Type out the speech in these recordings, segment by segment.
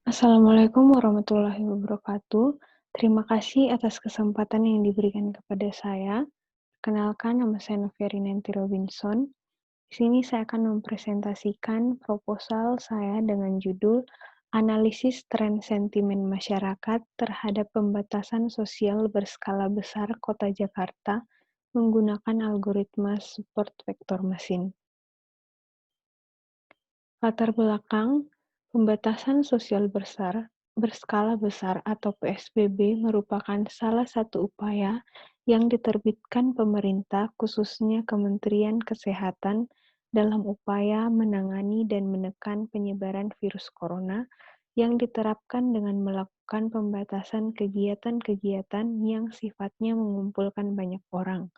Assalamualaikum warahmatullahi wabarakatuh. Terima kasih atas kesempatan yang diberikan kepada saya. Kenalkan, nama saya Noviari Nanti Robinson. Di sini saya akan mempresentasikan proposal saya dengan judul Analisis Tren Sentimen Masyarakat terhadap Pembatasan Sosial Berskala Besar Kota Jakarta menggunakan algoritma support vektor mesin. Latar belakang, pembatasan sosial berskala besar atau PSBB merupakan salah satu upaya yang diterbitkan pemerintah, khususnya Kementerian Kesehatan, dalam upaya menangani dan menekan penyebaran virus corona yang diterapkan dengan melakukan pembatasan kegiatan-kegiatan yang sifatnya mengumpulkan banyak orang.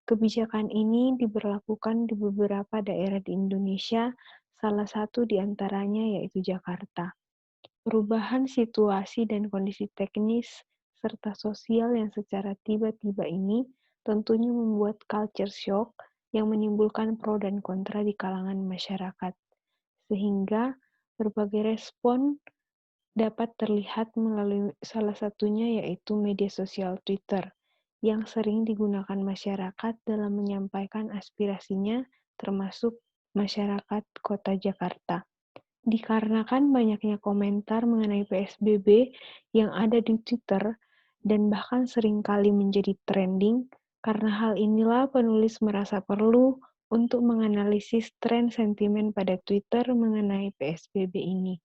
Kebijakan ini diberlakukan di beberapa daerah di Indonesia, salah satu di antaranya yaitu Jakarta. Perubahan situasi dan kondisi teknis serta sosial yang secara tiba-tiba ini tentunya membuat culture shock yang menimbulkan pro dan kontra di kalangan masyarakat. Sehingga berbagai respon dapat terlihat melalui salah satunya yaitu media sosial Twitter yang sering digunakan masyarakat dalam menyampaikan aspirasinya, termasuk masyarakat Kota Jakarta. Dikarenakan banyaknya komentar mengenai PSBB yang ada di Twitter dan bahkan seringkali menjadi trending, karena hal inilah penulis merasa perlu untuk menganalisis tren sentimen pada Twitter mengenai PSBB ini.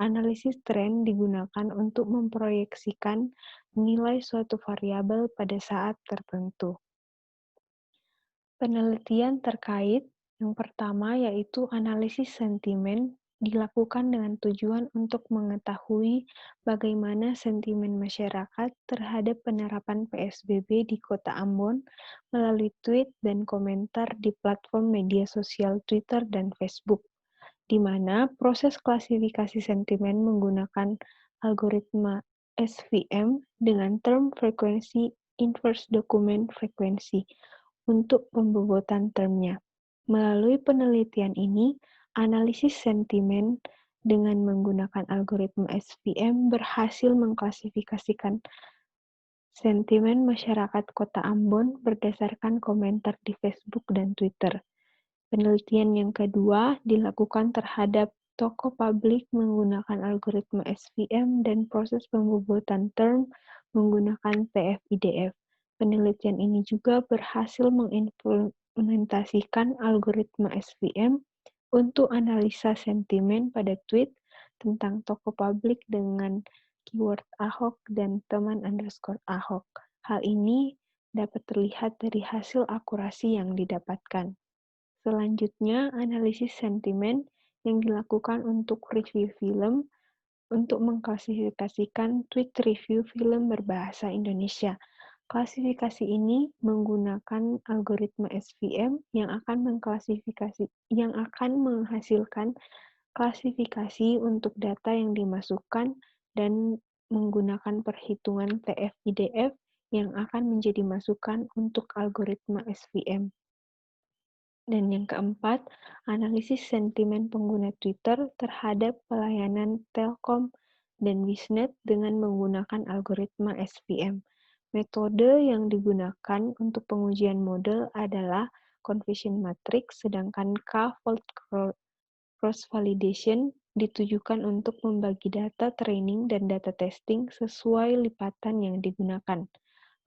Analisis tren digunakan untuk memproyeksikan nilai suatu variabel pada saat tertentu. Penelitian terkait yang pertama yaitu analisis sentimen dilakukan dengan tujuan untuk mengetahui bagaimana sentimen masyarakat terhadap penerapan PSBB di Kota Ambon melalui tweet dan komentar di platform media sosial Twitter dan Facebook, di mana proses klasifikasi sentimen menggunakan algoritma SVM dengan term frekuensi inverse document frekuensi untuk pembobotan termnya. Melalui penelitian ini, analisis sentimen dengan menggunakan algoritma SVM berhasil mengklasifikasikan sentimen masyarakat Kota Ambon berdasarkan komentar di Facebook dan Twitter. Penelitian yang kedua dilakukan terhadap toko publik menggunakan algoritma SVM dan proses pembobotan term menggunakan TF-IDF. Penelitian ini juga berhasil mengimplementasikan algoritma SVM untuk analisa sentimen pada tweet tentang toko publik dengan keyword Ahok dan teman_Ahok. Hal ini dapat terlihat dari hasil akurasi yang didapatkan. Selanjutnya, analisis sentimen yang dilakukan untuk review film untuk mengklasifikasikan tweet review film berbahasa Indonesia. Klasifikasi ini menggunakan algoritma SVM yang akan menghasilkan klasifikasi untuk data yang dimasukkan dan menggunakan perhitungan TF-IDF yang akan menjadi masukan untuk algoritma SVM. Dan yang keempat, analisis sentimen pengguna Twitter terhadap pelayanan Telkom dan Bisnet dengan menggunakan algoritma SVM. Metode yang digunakan untuk pengujian model adalah confusion matrix, sedangkan K-fold cross-validation ditujukan untuk membagi data training dan data testing sesuai lipatan yang digunakan.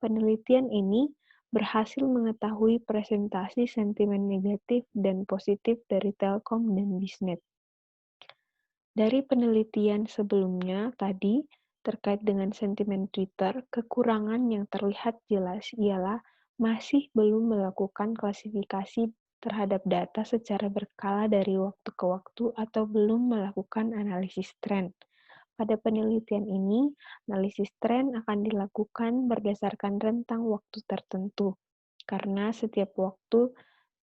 Penelitian ini berhasil mengetahui presentasi sentimen negatif dan positif dari Telkom dan Bisnet. Dari penelitian sebelumnya tadi, terkait dengan sentimen Twitter, kekurangan yang terlihat jelas ialah masih belum melakukan klasifikasi terhadap data secara berkala dari waktu ke waktu atau belum melakukan analisis tren. Pada penelitian ini, analisis tren akan dilakukan berdasarkan rentang waktu tertentu, karena setiap waktu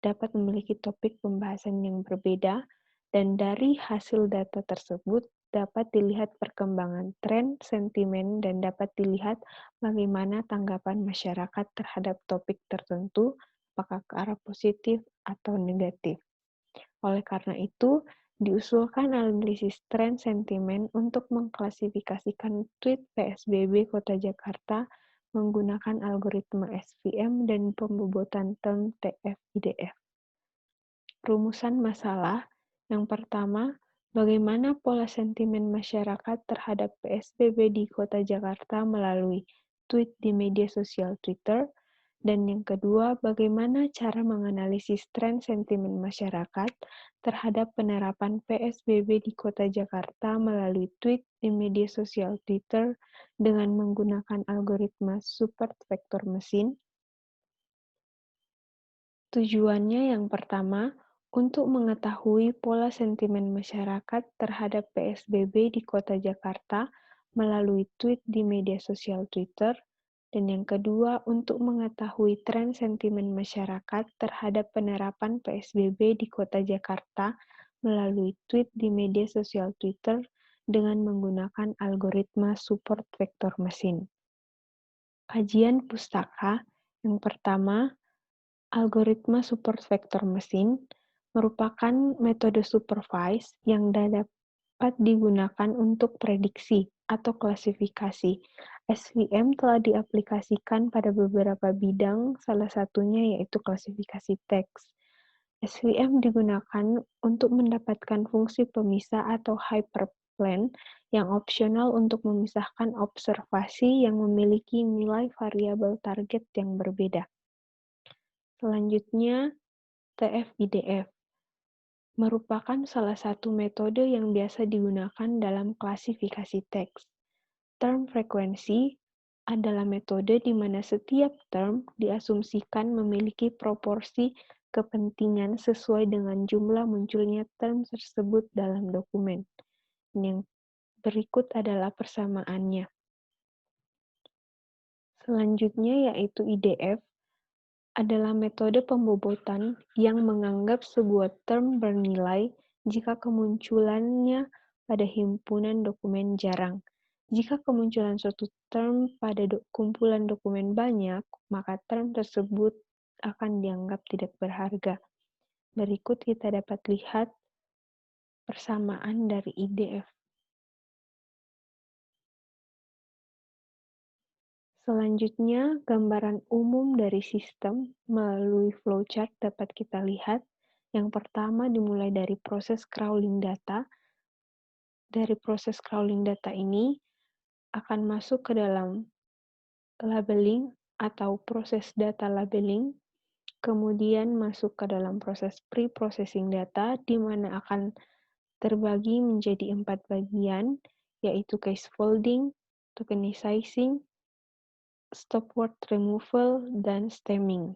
dapat memiliki topik pembahasan yang berbeda, dan dari hasil data tersebut dapat dilihat perkembangan tren, sentimen, dan dapat dilihat bagaimana tanggapan masyarakat terhadap topik tertentu, apakah ke arah positif atau negatif. Oleh karena itu, Diusulkan analisis tren sentimen untuk mengklasifikasikan tweet PSBB Kota Jakarta menggunakan algoritma SVM dan pembobotan term TF-IDF. Rumusan masalah yang pertama, bagaimana pola sentimen masyarakat terhadap PSBB di Kota Jakarta melalui tweet di media sosial Twitter, dan yang kedua, bagaimana cara menganalisis tren sentimen masyarakat terhadap penerapan PSBB di Kota Jakarta melalui tweet di media sosial Twitter dengan menggunakan algoritma support vektor mesin. Tujuannya yang pertama, untuk mengetahui pola sentimen masyarakat terhadap PSBB di Kota Jakarta melalui tweet di media sosial Twitter, dan yang kedua, untuk mengetahui tren sentimen masyarakat terhadap penerapan PSBB di Kota Jakarta melalui tweet di media sosial Twitter dengan menggunakan algoritma support vektor mesin. Kajian pustaka yang pertama, algoritma support vektor mesin merupakan metode supervised yang dapat digunakan untuk prediksi atau klasifikasi. SVM telah diaplikasikan pada beberapa bidang, salah satunya yaitu klasifikasi teks. SVM digunakan untuk mendapatkan fungsi pemisah atau hyperplan yang opsional untuk memisahkan observasi yang memiliki nilai variabel target yang berbeda. Selanjutnya, TF-IDF merupakan salah satu metode yang biasa digunakan dalam klasifikasi teks. Term frekuensi adalah metode di mana setiap term diasumsikan memiliki proporsi kepentingan sesuai dengan jumlah munculnya term tersebut dalam dokumen. Yang berikut adalah persamaannya. Selanjutnya yaitu IDF, adalah metode pembobotan yang menganggap sebuah term bernilai jika kemunculannya pada himpunan dokumen jarang. Jika kemunculan suatu term pada kumpulan dokumen banyak, maka term tersebut akan dianggap tidak berharga. Berikut kita dapat lihat persamaan dari IDF. Selanjutnya, gambaran umum dari sistem melalui flowchart dapat kita lihat. Yang pertama dimulai dari proses crawling data. Dari proses crawling data ini akan masuk ke dalam labeling atau proses data labeling, kemudian masuk ke dalam proses pre-processing data, di mana akan terbagi menjadi 4 bagian, yaitu case folding, tokenizing, stop word removal, dan stemming.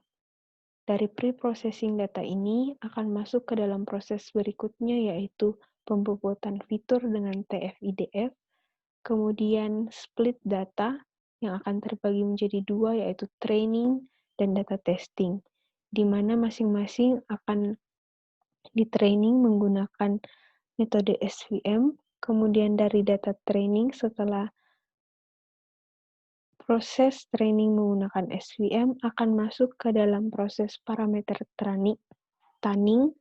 Dari pre-processing data ini akan masuk ke dalam proses berikutnya, yaitu pembobotan fitur dengan TF-IDF, kemudian split data yang akan terbagi menjadi 2, yaitu training dan data testing, di mana masing-masing akan di-training menggunakan metode SVM, kemudian dari data training setelah proses training menggunakan SVM akan masuk ke dalam proses parameter tanning,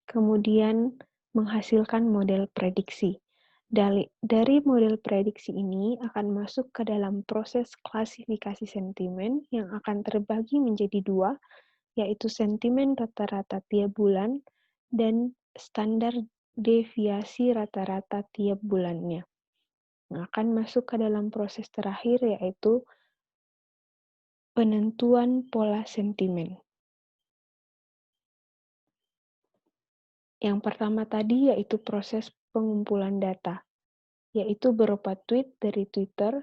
kemudian menghasilkan model prediksi. Dari model prediksi ini akan masuk ke dalam proses klasifikasi sentimen yang akan terbagi menjadi 2, yaitu sentimen rata-rata tiap bulan dan standar deviasi rata-rata tiap bulannya. Akan masuk ke dalam proses terakhir, yaitu penentuan pola sentimen. Yang pertama tadi yaitu proses pengumpulan data, yaitu berupa tweet dari Twitter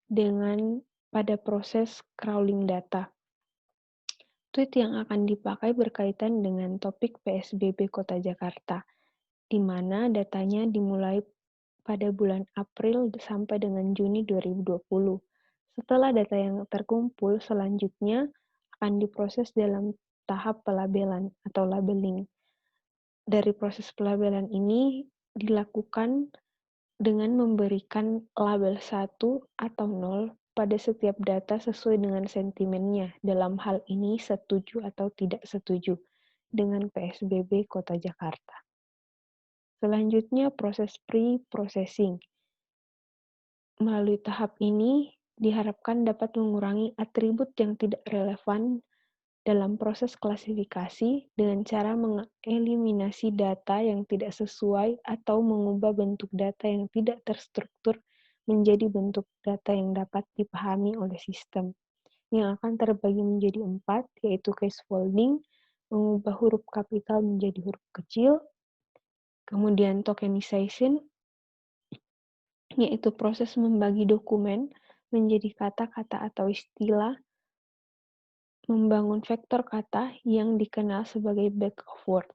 dengan pada proses crawling data. Tweet yang akan dipakai berkaitan dengan topik PSBB Kota Jakarta, di mana datanya dimulai pada bulan April sampai dengan Juni 2020. Setelah data yang terkumpul, selanjutnya akan diproses dalam tahap pelabelan atau labeling. Dari proses pelabelan ini dilakukan dengan memberikan label 1 atau 0 pada setiap data sesuai dengan sentimennya. Dalam hal ini setuju atau tidak setuju dengan PSBB Kota Jakarta. Selanjutnya, proses pre-processing. Melalui tahap ini, diharapkan dapat mengurangi atribut yang tidak relevan dalam proses klasifikasi dengan cara mengeliminasi data yang tidak sesuai atau mengubah bentuk data yang tidak terstruktur menjadi bentuk data yang dapat dipahami oleh sistem, yang akan terbagi menjadi 4, yaitu case folding, mengubah huruf kapital menjadi huruf kecil, kemudian tokenization, yaitu proses membagi dokumen menjadi kata-kata atau istilah, membangun vektor kata yang dikenal sebagai bag of word.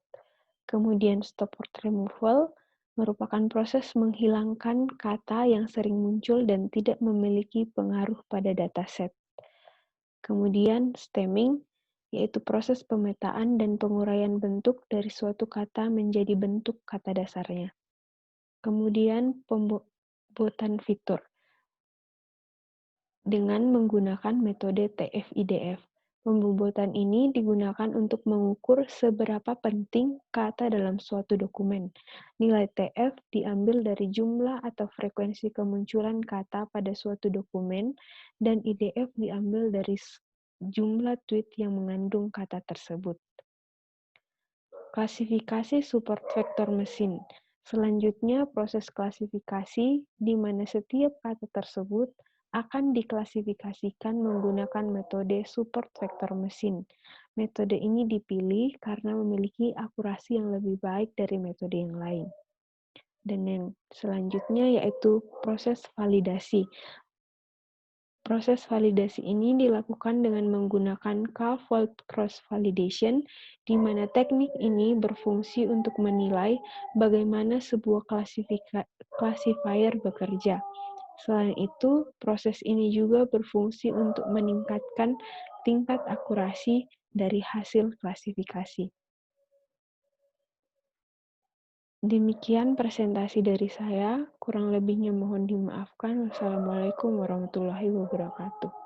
Kemudian stop word removal merupakan proses menghilangkan kata yang sering muncul dan tidak memiliki pengaruh pada dataset. Kemudian stemming, yaitu proses pemetaan dan penguraian bentuk dari suatu kata menjadi bentuk kata dasarnya. Kemudian pembuatan fitur dengan menggunakan metode TF-IDF. Pembobotan ini digunakan untuk mengukur seberapa penting kata dalam suatu dokumen. Nilai TF diambil dari jumlah atau frekuensi kemunculan kata pada suatu dokumen, dan IDF diambil dari jumlah tweet yang mengandung kata tersebut. Klasifikasi support vektor mesin. Selanjutnya, proses klasifikasi di mana setiap kata tersebut akan diklasifikasikan menggunakan metode support vektor mesin. Metode ini dipilih karena memiliki akurasi yang lebih baik dari metode yang lain. Dan yang selanjutnya yaitu proses validasi. Proses validasi ini dilakukan dengan menggunakan K-fold cross-validation, di mana teknik ini berfungsi untuk menilai bagaimana sebuah classifier bekerja. Selain itu, proses ini juga berfungsi untuk meningkatkan tingkat akurasi dari hasil klasifikasi. Demikian presentasi dari saya, kurang lebihnya mohon dimaafkan. Wassalamualaikum warahmatullahi wabarakatuh.